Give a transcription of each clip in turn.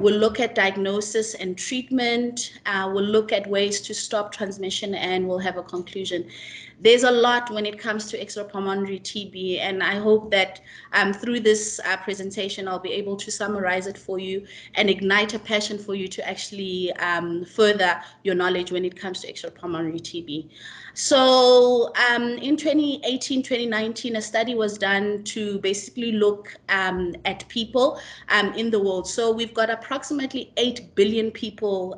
We'll look at diagnosis and treatment. We'll look at ways to stop transmission, and we'll have a conclusion. There's a lot when it comes to extrapulmonary TB, and I hope that through this presentation, I'll be able to summarize it for you and ignite a passion for you to actually further your knowledge when it comes to extrapulmonary TB. So in 2018, 2019, a study was done to basically look at people in the world. So we've got approximately 8 billion people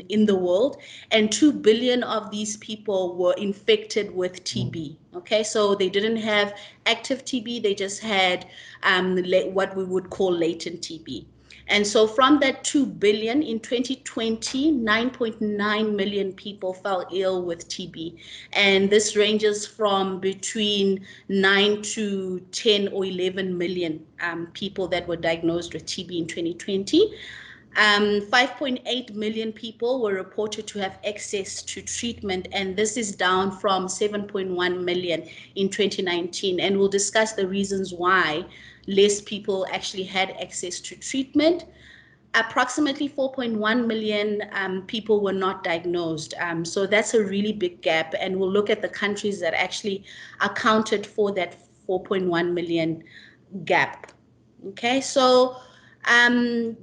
in the world, and 2 billion of these people were infected with TB. Okay, so they didn't have active TB, they just had what we would call latent TB. And so from that 2 billion in 2020, 9.9 million people fell ill with TB. And this ranges from between 9 to 10 or 11 million people that were diagnosed with TB in 2020. 5.8 million people were reported to have access to treatment, and this is down from 7.1 million in 2019. And we'll discuss the reasons why less people actually had access to treatment. Approximately 4.1 million people were not diagnosed. So that's a really big gap, and we'll look at the countries that actually accounted for that 4.1 million gap. Okay, so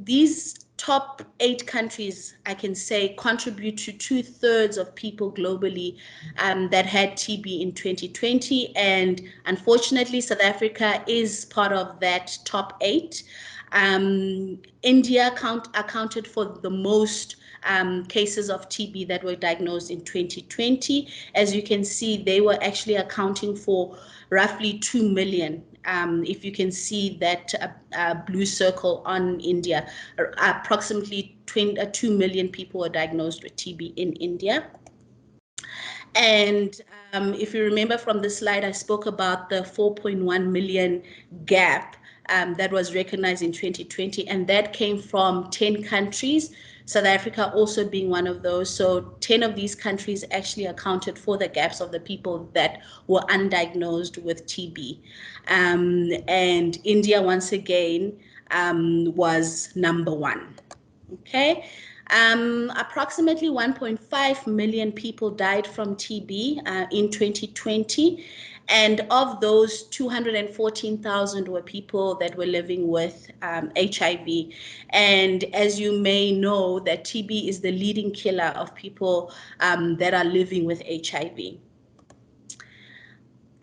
these top 8 countries, I can say, contribute to 2/3 of people globally that had TB in 2020. And unfortunately, South Africa is part of that top 8. India accounted for the most cases of TB that were diagnosed in 2020. As you can see, they were actually accounting for roughly 2 million. If you can see that blue circle on India, approximately 2 million people were diagnosed with TB in India. And if you remember from the slide, I spoke about the 4.1 million gap that was recognized in 2020, and that came from 10 countries, South Africa also being one of those. So 10 of these countries actually accounted for the gaps of the people that were undiagnosed with TB. And India, once again, was number 1. Okay. Approximately 1.5 million people died from TB in 2020. And of those, 214,000 were people that were living with HIV. And as you may know, that TB is the leading killer of people that are living with HIV.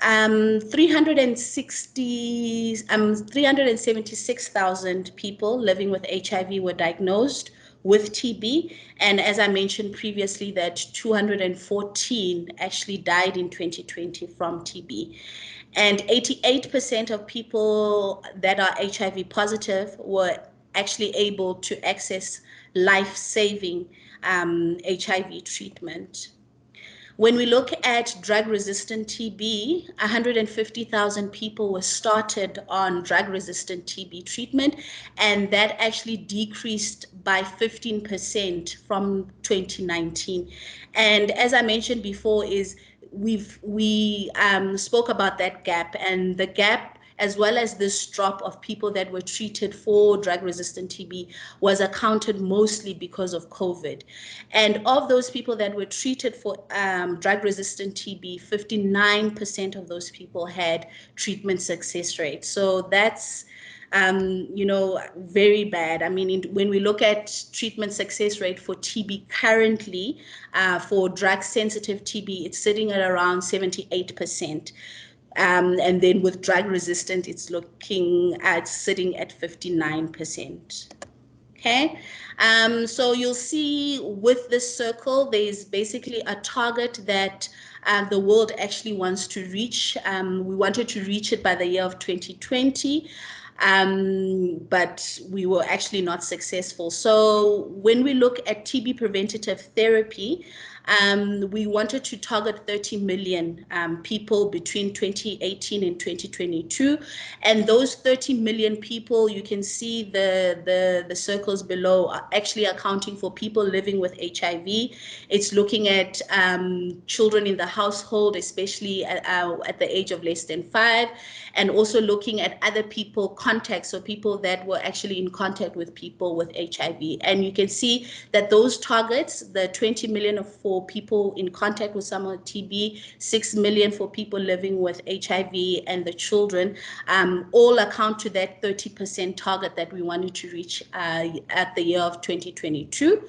376,000 people living with HIV were diagnosed with TB, and as I mentioned previously, that 214 actually died in 2020 from TB. And 88% of people that are HIV positive were actually able to access life-saving HIV treatment. When we look at drug-resistant TB, 150,000 people were started on drug-resistant TB treatment, and that actually decreased by 15% from 2019. And as I mentioned before, we spoke about that gap, and the gap, as well as this drop of people that were treated for drug-resistant TB, was accounted mostly because of COVID. And of those people that were treated for drug-resistant TB, 59% of those people had treatment success rate. So that's very bad. I mean, when we look at treatment success rate for TB currently, for drug-sensitive TB, it's sitting at around 78%. And then with drug-resistant, it's sitting at 59%. Okay, so you'll see with this circle, there's basically a target that the world actually wants to reach. We wanted to reach it by the year of 2020. But we were actually not successful. So when we look at TB preventative therapy, we wanted to target 30 million people between 2018 and 2022. And those 30 million people, you can see the circles below, are actually accounting for people living with HIV. It's looking at children in the household, especially at the age of less than 5, and also looking at other people contacts, so people that were actually in contact with people with HIV. And you can see that those targets, the 20 million for people in contact with someone with TB, 6 million for people living with HIV, and the children, all account to that 30% target that we wanted to reach at the year of 2022.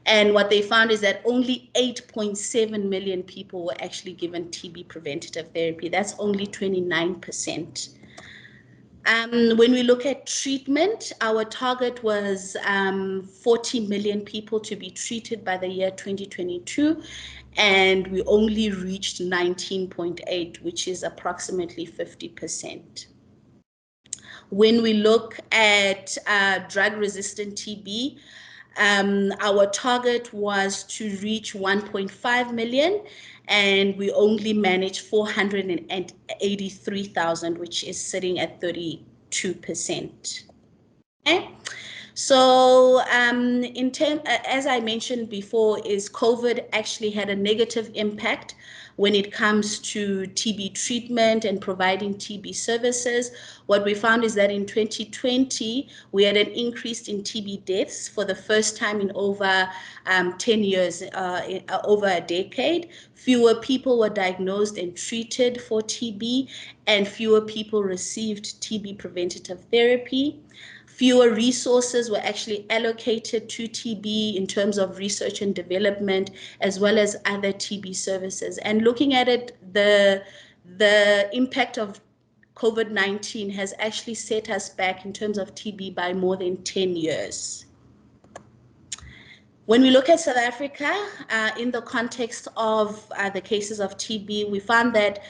And what they found is that only 8.7 million people were actually given TB preventative therapy. That's only 29%. When we look at treatment, our target was 40 million people to be treated by the year 2022, and we only reached 19.8, which is approximately 50%. When we look at drug-resistant TB, our target was to reach 1.5 million, and we only managed 483,000, which is sitting at 32%. Okay. So as I mentioned before, is COVID actually had a negative impact when it comes to TB treatment and providing TB services. What we found is that in 2020, we had an increase in TB deaths for the first time in over 10 years, over a decade. Fewer people were diagnosed and treated for TB, and fewer people received TB preventative therapy. Fewer resources were actually allocated to TB in terms of research and development, as well as other TB services. And looking at it, the impact of COVID-19 has actually set us back in terms of TB by more than 10 years. When we look at South Africa, in the context of the cases of TB, we found that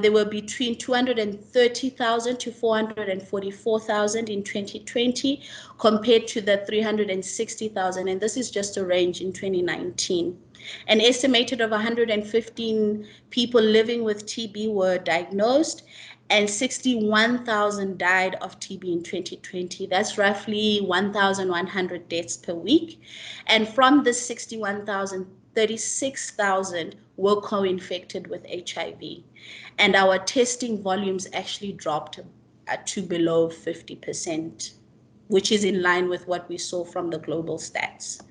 there were between 230,000 to 444,000 in 2020, compared to the 360,000, and this is just a range in 2019. An estimated of 115 people living with TB were diagnosed, and 61,000 died of TB in 2020. That's roughly 1,100 deaths per week. And from the 61,000, 36,000 were co-infected with HIV. And our testing volumes actually dropped to below 50%, which is in line with what we saw from the global stats.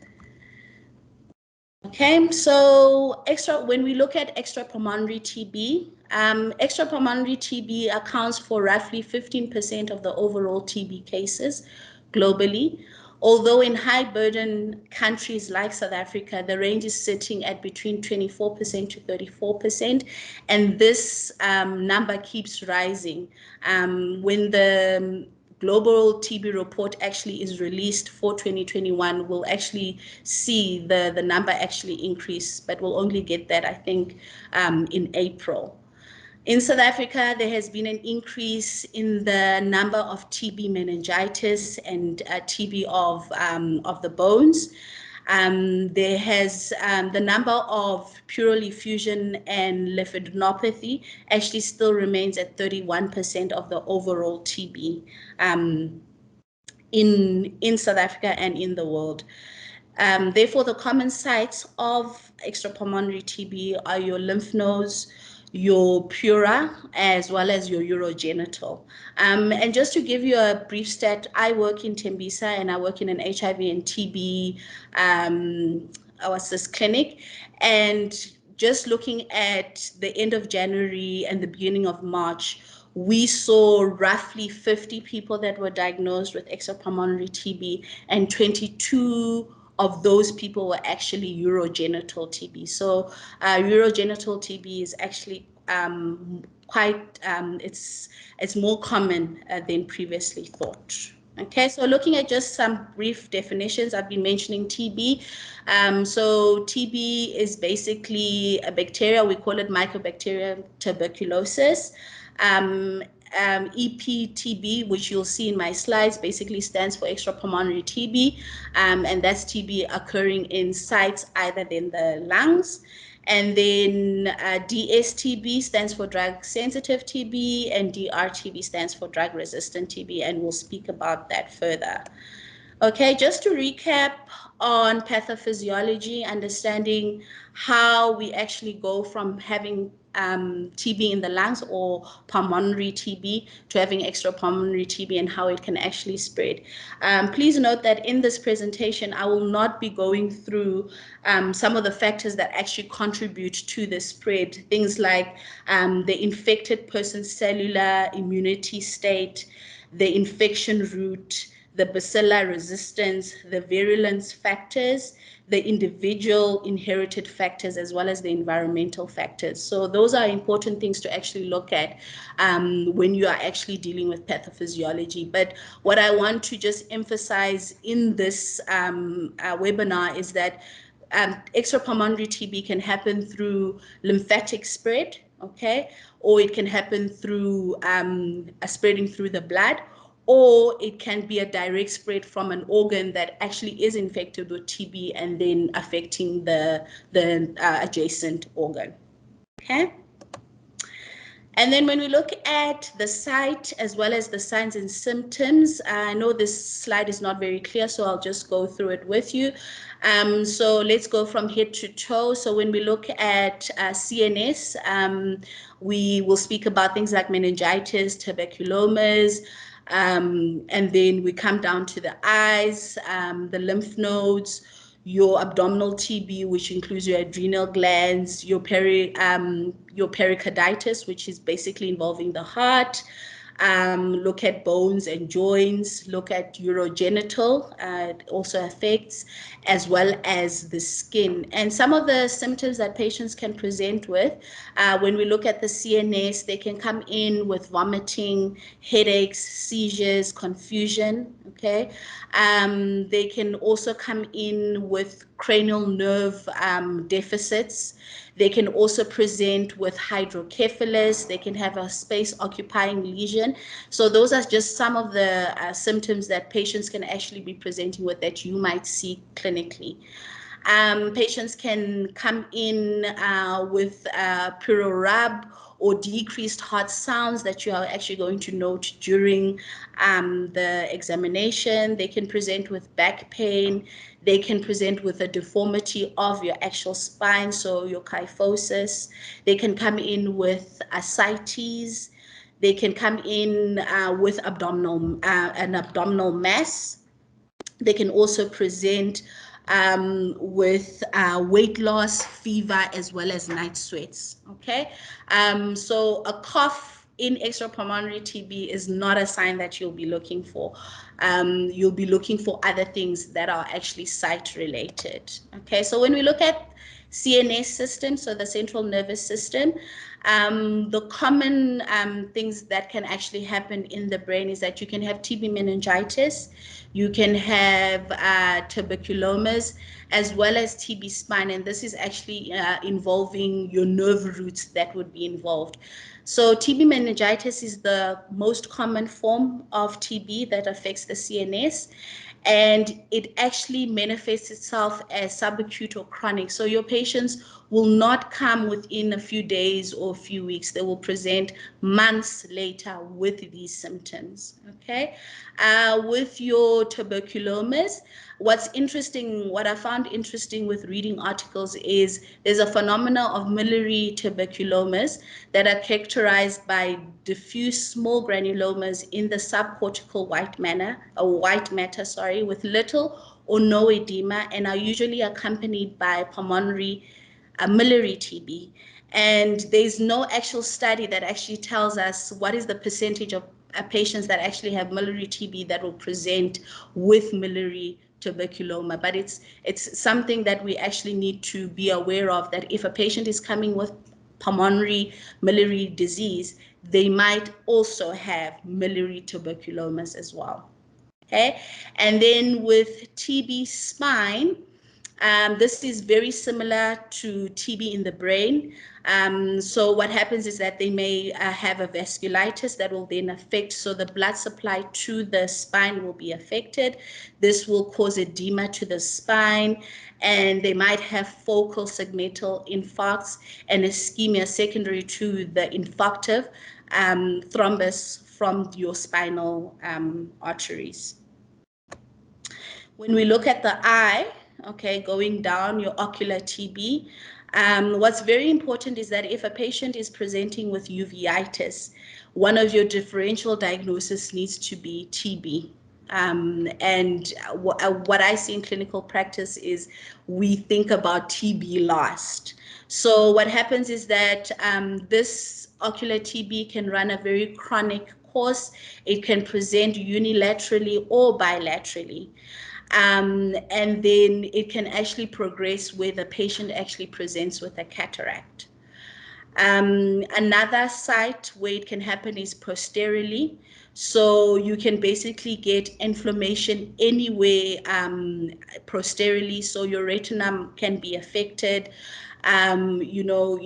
Okay, so when we look at extrapulmonary TB, extrapulmonary TB accounts for roughly 15% of the overall TB cases globally. Although in high burden countries like South Africa, the range is sitting at between 24% to 34%, and this number keeps rising. When the global TB report actually is released for 2021, we'll actually see the number actually increase, but we'll only get that, I think, in April. In South Africa, there has been an increase in the number of TB meningitis and TB of the bones. There has the number of pleural effusion and lymphadenopathy actually still remains at 31% of the overall TB in South Africa and in the world. Therefore, the common sites of extrapulmonary TB are your lymph nodes, your pleura, as well as your urogenital. And just to give you a brief stat, I work in Tembisa and I work in an HIV and TB clinic. And just looking at the end of January and the beginning of March, we saw roughly 50 people that were diagnosed with extrapulmonary TB, and 22 of those people were actually urogenital TB. So urogenital TB is actually quite, it's more common than previously thought. Okay, so looking at just some brief definitions, I've been mentioning TB. So TB is basically a bacteria, we call it Mycobacterium tuberculosis. EPTB, which you'll see in my slides, basically stands for extrapulmonary TB, and that's TB occurring in sites either in the lungs. And then DSTB stands for drug-sensitive TB, and DRTB stands for drug-resistant TB, and we'll speak about that further. Okay, just to recap on pathophysiology, understanding how we actually go from having TB in the lungs or pulmonary TB to having extrapulmonary TB and how it can actually spread. Please note that in this presentation, I will not be going through some of the factors that actually contribute to the spread, things like the infected person's cellular immunity state, the infection route, the bacillar resistance, the virulence factors, the individual inherited factors, as well as the environmental factors. So those are important things to actually look at when you are actually dealing with pathophysiology. But what I want to just emphasize in this webinar is that extrapulmonary TB can happen through lymphatic spread, okay, or it can happen through spreading through the blood, or it can be a direct spread from an organ that actually is infected with TB and then affecting the adjacent organ, okay? And then when we look at the site as well as the signs and symptoms, I know this slide is not very clear, so I'll just go through it with you. So let's go from head to toe. So when we look at CNS, we will speak about things like meningitis, tuberculosis, and then we come down to the eyes, the lymph nodes, your abdominal TB, which includes your adrenal glands, your pericarditis, which is basically involving the heart. Look at bones and joints, look at urogenital, it also affects, as well as the skin. And some of the symptoms that patients can present with, when we look at the CNS, they can come in with vomiting, headaches, seizures, confusion, okay? They can also come in with cranial nerve deficits. They can also present with hydrocephalus. They can have a space-occupying lesion. So those are just some of the symptoms that patients can actually be presenting with that you might see clinically. Patients can come in with prurorub or decreased heart sounds that you are actually going to note during the examination. They can present with back pain. They can present with a deformity of your actual spine, so your kyphosis. They can come in with ascites. They can come in with an abdominal mass. They can also present with weight loss, fever, as well as night sweats, okay? So a cough in extrapulmonary TB is not a sign that you'll be looking for. You'll be looking for other things that are actually site related, okay? So when we look at CNS system, so the central nervous system, the common things that can actually happen in the brain is that you can have TB meningitis, you can have tuberculosis, as well as TB spine, and this is actually involving your nerve roots that would be involved. So TB meningitis is the most common form of TB that affects the CNS, and it actually manifests itself as subacute or chronic. So your patients will not come within a few days or a few weeks. They will present months later with these symptoms, okay? With your tuberculosis, what's interesting, what I found interesting with reading articles is there's a phenomena of miliary tuberculosis that are characterized by diffuse small granulomas in the subcortical white matter, with little or no edema, and are usually accompanied by pulmonary miliary TB. And there's no actual study that actually tells us what is the percentage of patients that actually have miliary TB that will present with miliary tuberculoma, but it's something that we actually need to be aware of, that if a patient is coming with pulmonary miliary disease, they might also have miliary tuberculosis as well, okay? And then with TB spine, this is very similar to TB in the brain. So what happens is that they may have a vasculitis that will then affect, so the blood supply to the spine will be affected. This will cause edema to the spine, and they might have focal segmental infarcts and ischemia secondary to the infarctive thrombus from your spinal arteries. When we look at the eye, okay, going down, your ocular TB. What's very important is that if a patient is presenting with uveitis, one of your differential diagnoses needs to be TB. And what I see in clinical practice is we think about TB last. So what happens is that this ocular TB can run a very chronic course. It can present unilaterally or bilaterally. And then it can actually progress where the patient actually presents with a cataract. Another site where it can happen is posteriorly. So you can basically get inflammation anywhere posteriorly. So your retina can be affected. Your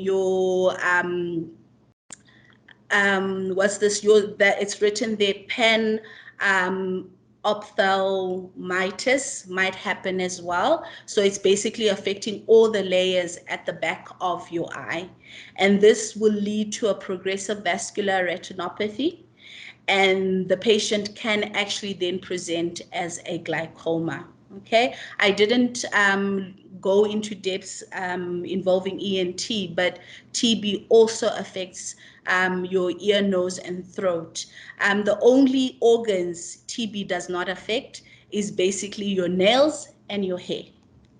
what's this? That it's written there, pen ophthalmitis might happen as well. So it's basically affecting all the layers at the back of your eye. And this will lead to a progressive vascular retinopathy. And the patient can actually then present as a glaucoma. Okay, I didn't go into depths involving ENT, but TB also affects your ear, nose, and throat. The only organs TB does not affect is basically your nails and your hair.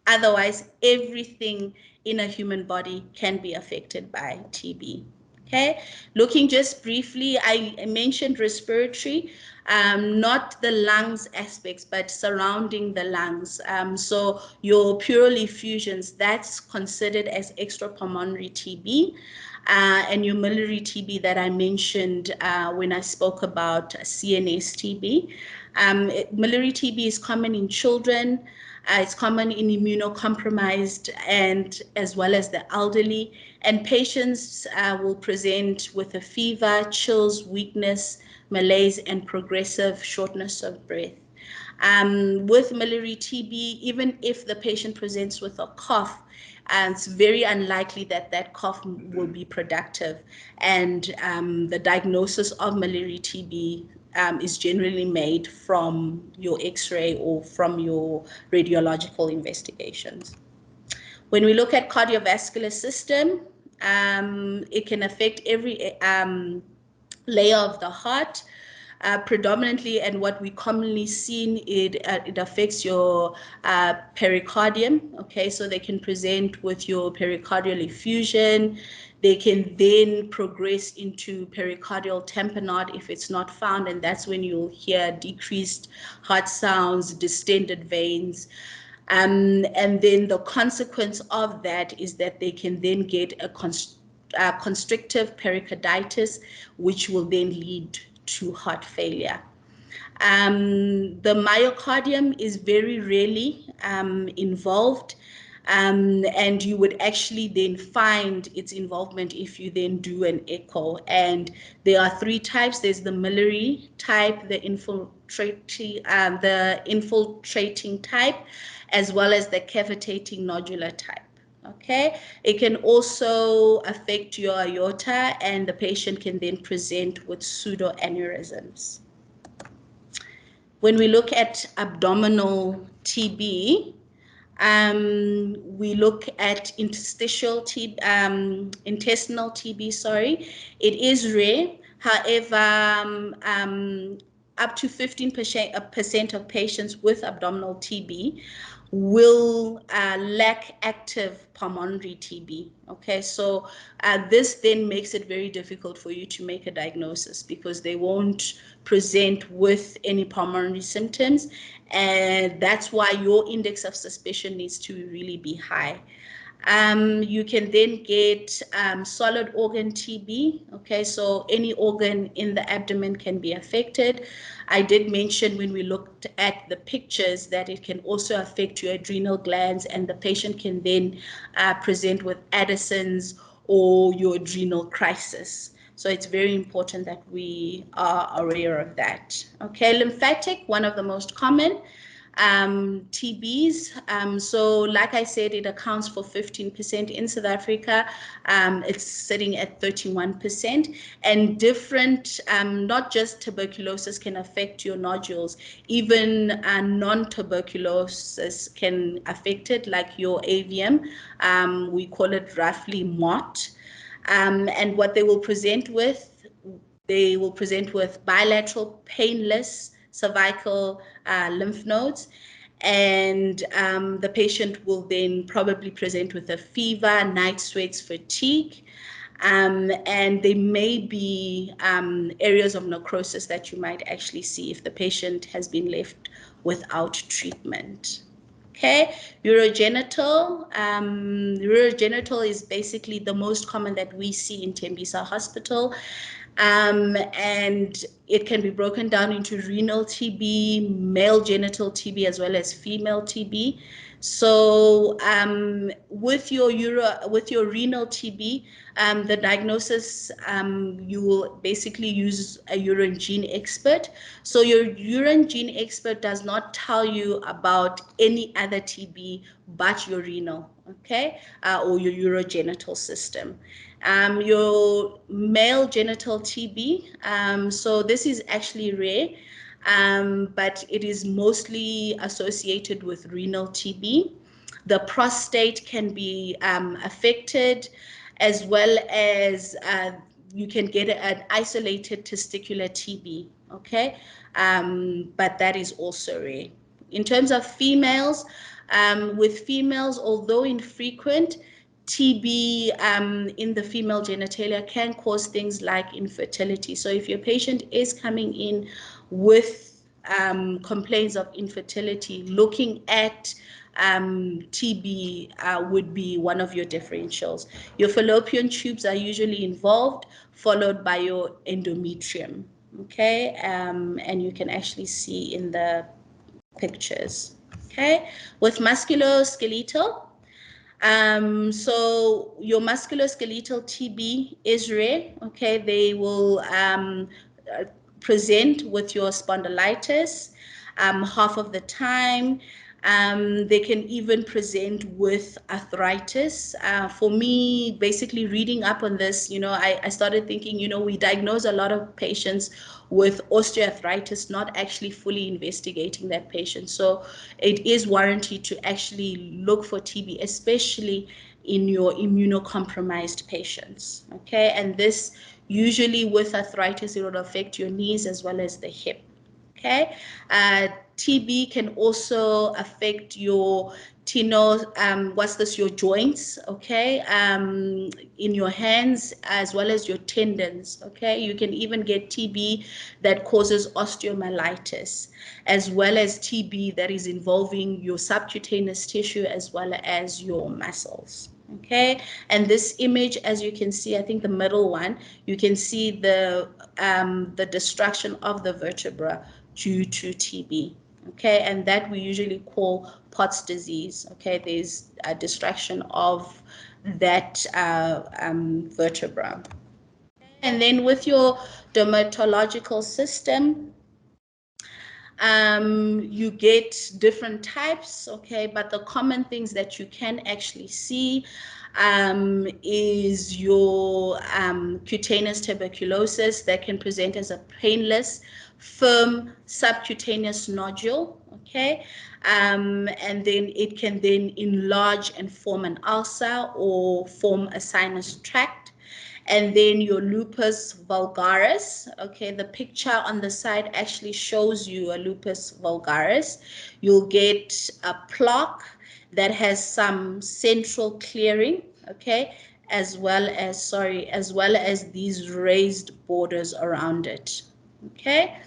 Otherwise, everything in a human body can be affected by TB. Okay, looking just briefly, I mentioned respiratory, not the lungs aspects, but surrounding the lungs. So your pleural effusions, that's considered as extrapulmonary TB. And your miliary TB that I mentioned when I spoke about CNS TB. Miliary TB is common in children. It's common in immunocompromised and as well as the elderly. And patients will present with a fever, chills, weakness, malaise, and progressive shortness of breath. With miliary TB, even if the patient presents with a cough, it's very unlikely that that cough will be productive. And the diagnosis of miliary TB is generally made from your X-ray or from your radiological investigations. When we look at cardiovascular system, it can affect every layer of the heart. Predominantly, and what we commonly see, it affects your pericardium. Okay, so they can present with your pericardial effusion. They can then progress into pericardial tamponade if it's not found, and that's when you'll hear decreased heart sounds, distended veins. And then the consequence of that is that they can then get a constrictive pericarditis, which will then lead to heart failure. The myocardium is very rarely involved, and you would actually then find its involvement if you then do an echo. And there are three types. There's the miliary type, the infiltrating type, as well as the cavitating nodular type. Okay, it can also affect your aorta, and the patient can then present with pseudoaneurysms. When we look at abdominal TB, we look at intestinal TB, sorry. It is rare. However, up to 15% of patients with abdominal TB will lack active pulmonary TB. Okay, so this then makes it very difficult for you to make a diagnosis because they won't present with any pulmonary symptoms, and that's why your index of suspicion needs to really be high. You can then get solid organ TB. Okay, so any organ in the abdomen can be affected. I did mention when we looked at the pictures that it can also affect your adrenal glands, and the patient can then present with Addison's or your adrenal crisis. So it's very important that we are aware of that. Okay, lymphatic, one of the most common. TBs. So like I said, it accounts for 15% in South Africa. It's sitting at 31%, and different, not just tuberculosis can affect your nodules, even non-tuberculosis can affect it, like your avium. We call it roughly MOT. And what they will present with, bilateral painless cervical lymph nodes, and the patient will then probably present with a fever, night sweats, fatigue, and there may be areas of necrosis that you might actually see if the patient has been left without treatment. Okay, urogenital. Urogenital is basically the most common that we see in Tembisa Hospital. And it can be broken down into renal TB, male genital TB, as well as female TB. So with your renal TB, the diagnosis, you will basically use a urine gene expert. So your urine gene expert does not tell you about any other TB but your renal, okay, or your urogenital system. Your male genital TB, so this is actually rare, but it is mostly associated with renal TB. The prostate can be affected, as well as you can get an isolated testicular TB, okay? But that is also rare. In terms of females, with females, although infrequent, TB in the female genitalia can cause things like infertility. So if your patient is coming in with complaints of infertility, looking at TB would be one of your differentials. Your fallopian tubes are usually involved, followed by your endometrium, okay? And you can actually see in the pictures, okay? With musculoskeletal, so your musculoskeletal TB is rare, okay? They will present with your spondylitis half of the time. They can even present with arthritis. For me, basically reading up on this, I started thinking, we diagnose a lot of patients with osteoarthritis, not actually fully investigating that patient. So it is warranted to actually look for TB, especially in your immunocompromised patients, okay? And this usually with arthritis, it will affect your knees as well as the hip, okay? TB can also affect your your joints, okay, in your hands as well as your tendons, okay? You can even get TB that causes osteomyelitis, as well as TB that is involving your subcutaneous tissue as well as your muscles. Okay, and this image, as you can see, I think the middle one, you can see the destruction of the vertebra due to TB. Okay, and that we usually call Pott's disease. Okay, there's a destruction of that vertebra. And then with your dermatological system, you get different types, okay, but the common things that you can actually see is your cutaneous tuberculosis that can present as a painless, firm subcutaneous nodule, okay, and then it can then enlarge and form an ulcer or form a sinus tract. And then your lupus vulgaris, okay, the picture on the side actually shows you a lupus vulgaris. You'll get a plaque that has some central clearing, okay, as well as these raised borders around it, okay.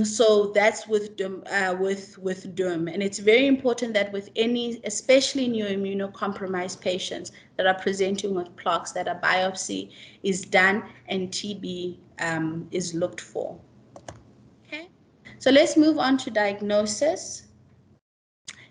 So that's with derm, and it's very important that with any, especially in your immunocompromised patients that are presenting with plaques, that a biopsy is done and TB is looked for. Okay, so let's move on to diagnosis.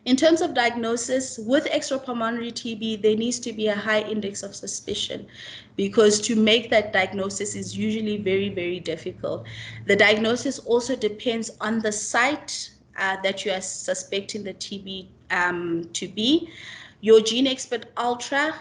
In terms of diagnosis, with extrapulmonary TB, there needs to be a high index of suspicion, because to make that diagnosis is usually very, very difficult. The diagnosis also depends on the site that you are suspecting the TB to be. Your Gene Expert Ultra,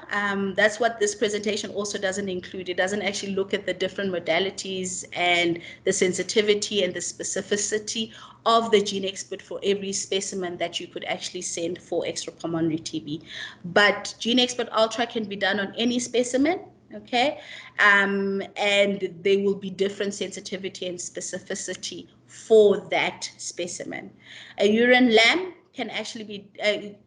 that's what this presentation also doesn't include. It doesn't actually look at the different modalities and the sensitivity and the specificity of the Gene Expert for every specimen that you could actually send for extrapulmonary TB. But Gene Expert Ultra can be done on any specimen, okay? And there will be different sensitivity and specificity for that specimen. A urine lamp can actually be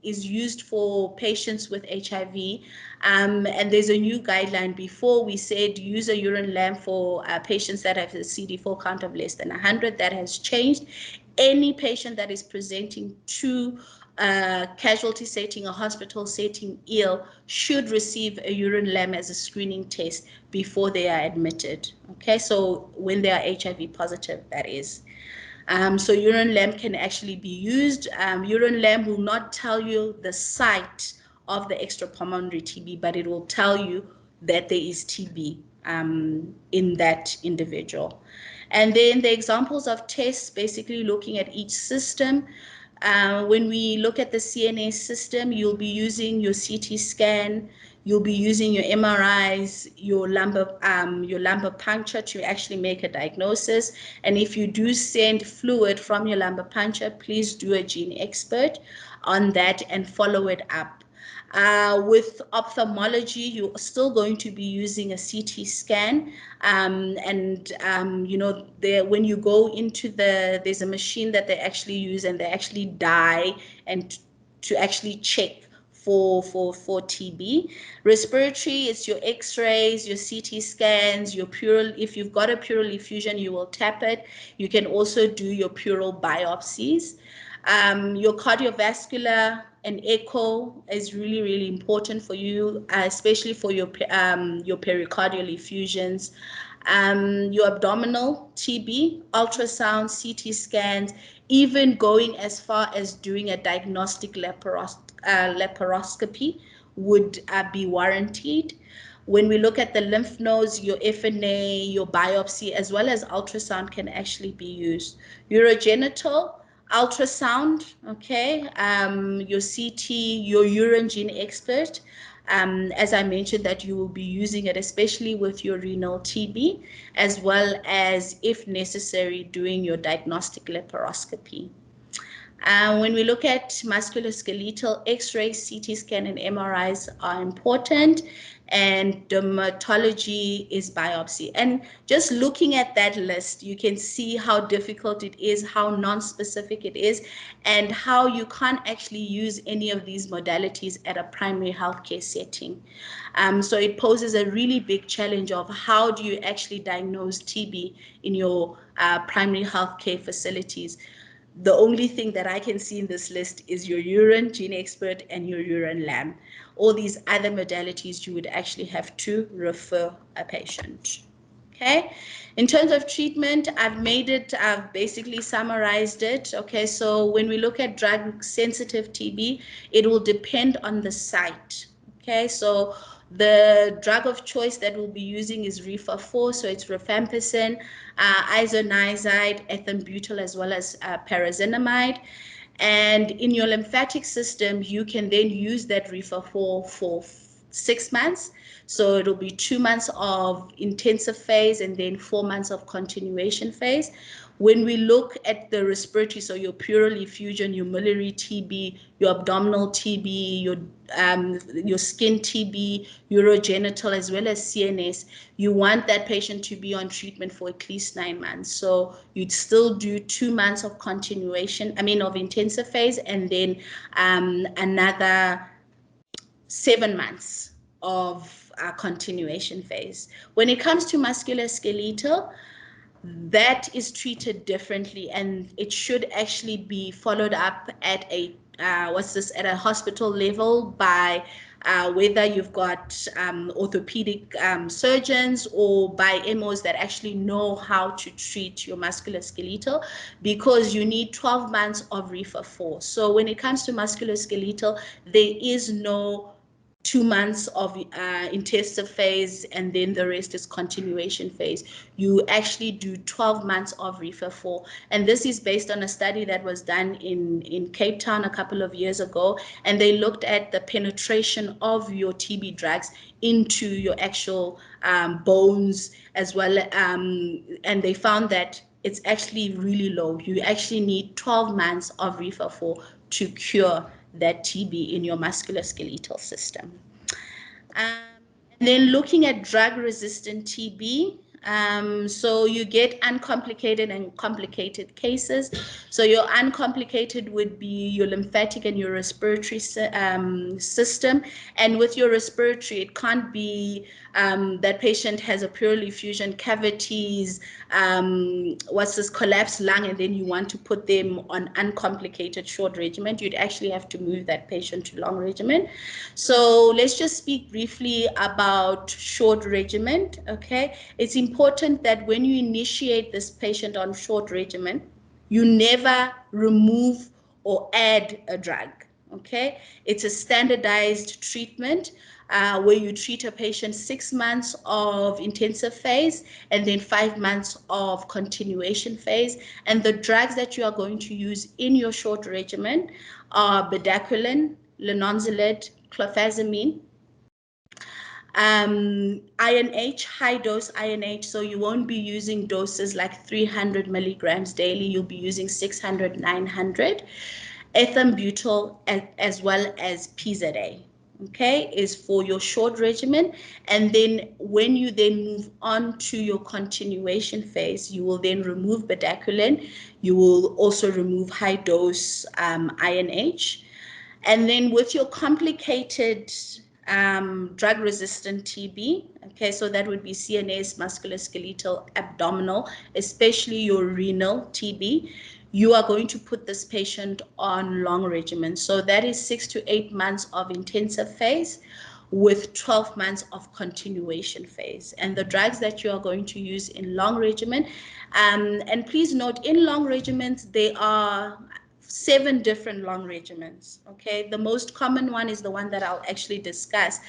is used for patients with HIV, and there's a new guideline. Before we said use a urine lamp for patients that have a CD4 count of less than 100. That has changed. Any patient that is presenting to casualty setting or hospital setting ill should receive a urine lamp as a screening test before they are admitted. Okay, so when they are HIV positive, that is. So urine lamp can actually be used. Urine lamp will not tell you the site of the extrapulmonary TB, but it will tell you that there is TB in that individual. And then the examples of tests, basically looking at each system. When we look at the CNS system, you'll be using your CT scan, you'll be using your MRIs, your lumbar puncture to actually make a diagnosis. And if you do send fluid from your lumbar puncture, please do a Gene Expert on that and follow it up. With ophthalmology, you're still going to be using a CT scan, you know, when you go into there's a machine that they actually use, and they actually dye and to actually check for TB. Respiratory, it's your X-rays, your CT scans, your pleural. If you've got a pleural effusion, you will tap it. You can also do your pleural biopsies. Your cardiovascular and echo is really, really important for you, especially for your pericardial effusions. Your abdominal TB, ultrasound, CT scans, even going as far as doing a diagnostic laparoscopy would be warranted. When we look at the lymph nodes, your FNA, your biopsy, as well as ultrasound can actually be used. Urogenital, ultrasound, okay, your CT, your urine Gene Expert, as I mentioned, that you will be using it, especially with your renal TB, as well as, if necessary, doing your diagnostic laparoscopy. When we look at musculoskeletal, X-rays, CT scan, and MRIs are important, and dermatology is biopsy. And just looking at that list, you can see how difficult it is, how non-specific it is, and how you can't actually use any of these modalities at a primary healthcare setting. So it poses a really big challenge of how do you actually diagnose TB in your primary healthcare facilities. The only thing that I can see in this list is your urine Gene Expert and your urine lamp. All these other modalities, you would actually have to refer a patient. Okay, in terms of treatment, I've basically summarized it. Okay, so when we look at drug sensitive TB, it will depend on the site. Okay, so the drug of choice that we'll be using is Rifampicin, so it's rifampicin, isoniazid, ethambutol, as well as pyrazinamide. And in your lymphatic system, you can then use that Rifampicin for 6 months. So it'll be 2 months of intensive phase and then 4 months of continuation phase. When we look at the respiratory, so your pleural effusion, your miliary TB, your abdominal TB, your skin TB, urogenital, as well as CNS, you want that patient to be on treatment for at least 9 months. So you'd still do 2 months of continuation, of intensive phase, and then another 7 months of continuation phase. When it comes to musculoskeletal, that is treated differently, and it should actually be followed up at a at a hospital level by whether you've got orthopedic surgeons or by MOs that actually know how to treat your musculoskeletal, because you need 12 months of Rifampicin. So when it comes to musculoskeletal, there is no 2 months of intensive phase, and then the rest is continuation phase. You actually do 12 months of refer 4, and this is based on a study that was done in Cape Town a couple of years ago, and they looked at the penetration of your TB drugs into your actual bones as well, and they found that it's actually really low. You actually need 12 months of refer 4 to cure that TB in your musculoskeletal system. And then looking at drug-resistant TB, so you get uncomplicated and complicated cases. So your uncomplicated would be your lymphatic and your respiratory system. And with your respiratory, it can't be that patient has a pleural effusion, cavities, collapsed lung, and then you want to put them on uncomplicated short regimen. You'd actually have to move that patient to long regimen. So let's just speak briefly about short regimen. Okay, it's important that when you initiate this patient on short regimen, you never remove or add a drug. Okay, it's a standardized treatment where you treat a patient 6 months of intensive phase and then 5 months of continuation phase. And the drugs that you are going to use in your short regimen are bedaquiline, linonselid, clofazimine, INH, high dose INH, so you won't be using doses like 300 milligrams daily, you'll be using 600, 900, ethambutol, as well as PZA, okay, is for your short regimen. And then when you then move on to your continuation phase, you will then remove bedaquiline, you will also remove high dose INH. And then with your complicated drug-resistant TB, okay, so that would be CNS, musculoskeletal, abdominal, especially your renal TB, you are going to put this patient on long regimen. So that is 6 to 8 months of intensive phase with 12 months of continuation phase. And the drugs that you are going to use in long regimen, and please note, in long regimens, they are 7 different long regimens. Okay, the most common one is the one that I'll actually discuss.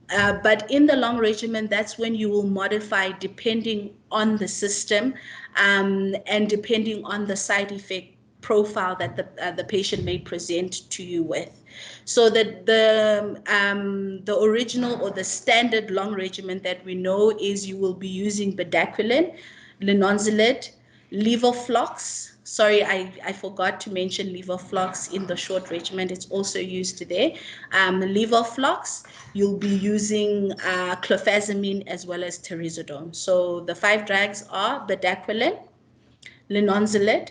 But in the long regimen, that's when you will modify depending on the system and depending on the side effect profile that the patient may present to you with. So that the original or the standard long regimen that we know is you will be using bedaquiline, linonselid, levoflox. Sorry, I forgot to mention levoflox in the short regimen. It's also used today. Levoflox, you'll be using clofazimine as well as trazodone. So the 5 drugs are bedaquiline, linonselid,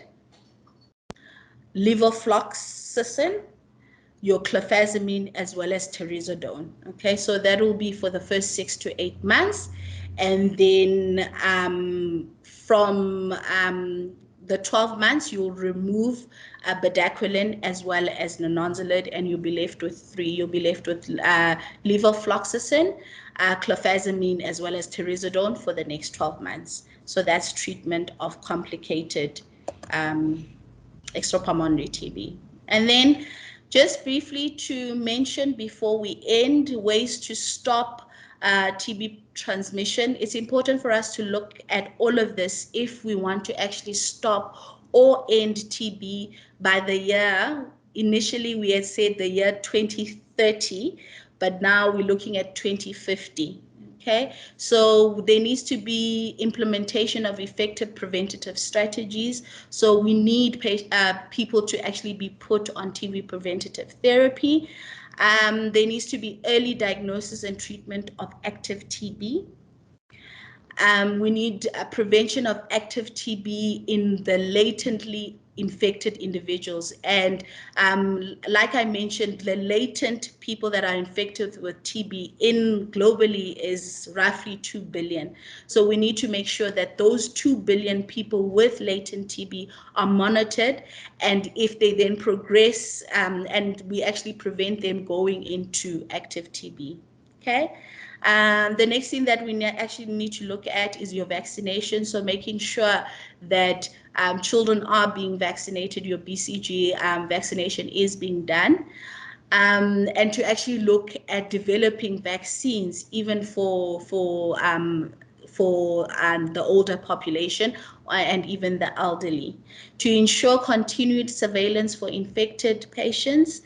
levofloxacin, your clofazimine, as well as trazodone. Okay, so that will be for the first 6 to 8 months. And then from the 12 months, you'll remove bedaquiline as well as linonselid, and you'll be left with 3. You'll be left with levofloxacin, clofazimine, as well as trazodone for the next 12 months. So that's treatment of complicated extrapulmonary TB. And then just briefly to mention before we end ways to stop TB transmission, it's important for us to look at all of this if we want to actually stop or end TB by the year. Initially, we had said the year 2030, but now we're looking at 2050. Okay, so there needs to be implementation of effective preventative strategies. So we need people to actually be put on TB preventative therapy. There needs to be early diagnosis and treatment of active TB. We need prevention of active TB in the latently infected individuals. And like I mentioned, the latent people that are infected with TB globally is roughly 2 billion. So we need to make sure that those 2 billion people with latent TB are monitored, and if they then progress, and we actually prevent them going into active TB. Okay. The next thing that we actually need to look at is your vaccination. So making sure that children are being vaccinated, your BCG vaccination is being done. and to actually look at developing vaccines even for the older population and even the elderly, to ensure continued surveillance for infected patients.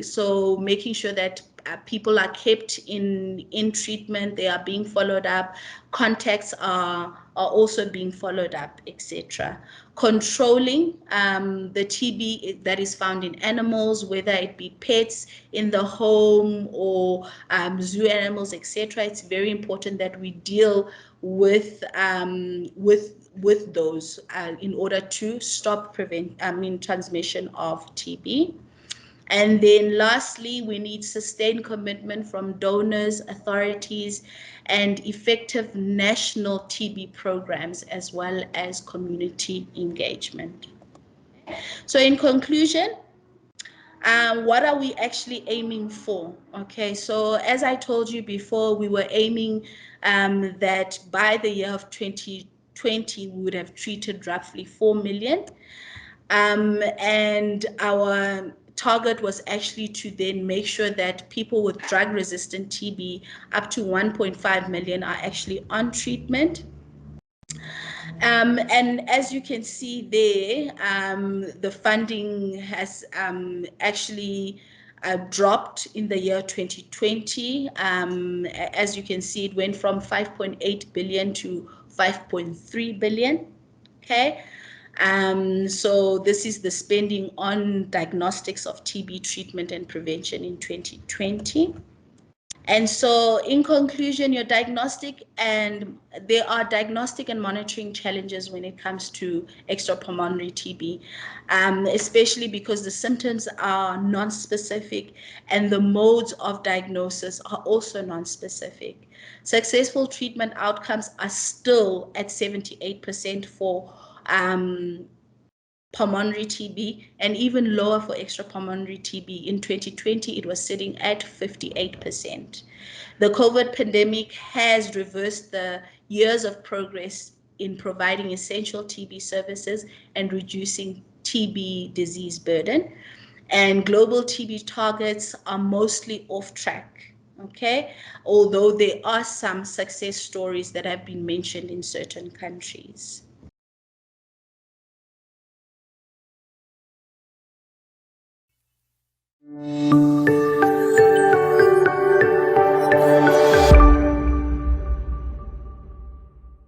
So making sure that people are kept in treatment, they are being followed up, contacts are also being followed up, etc. Controlling the TB that is found in animals, whether it be pets in the home or zoo animals, etc. It's very important that we deal with those in order to stop transmission of TB. And then lastly, we need sustained commitment from donors, authorities, and effective national TB programs, as well as community engagement. So in conclusion, what are we actually aiming for? Okay, so as I told you before, we were aiming that by the year of 2020, we would have treated roughly 4 million. And our target was actually to then make sure that people with drug-resistant TB, up to 1.5 million, are actually on treatment. And as you can see there, the funding has actually dropped in the year 2020. As you can see, it went from 5.8 billion to 5.3 billion. Okay. So this is the spending on diagnostics of TB treatment and prevention in 2020. And so in conclusion, there are diagnostic and monitoring challenges when it comes to extrapulmonary TB, especially because the symptoms are non-specific and the modes of diagnosis are also non-specific. Successful treatment outcomes are still at 78% for pulmonary TB, and even lower for extrapulmonary TB. In 2020, it was sitting at 58%. The COVID pandemic has reversed the years of progress in providing essential TB services and reducing TB disease burden. And global TB targets are mostly off track, okay? Although there are some success stories that have been mentioned in certain countries.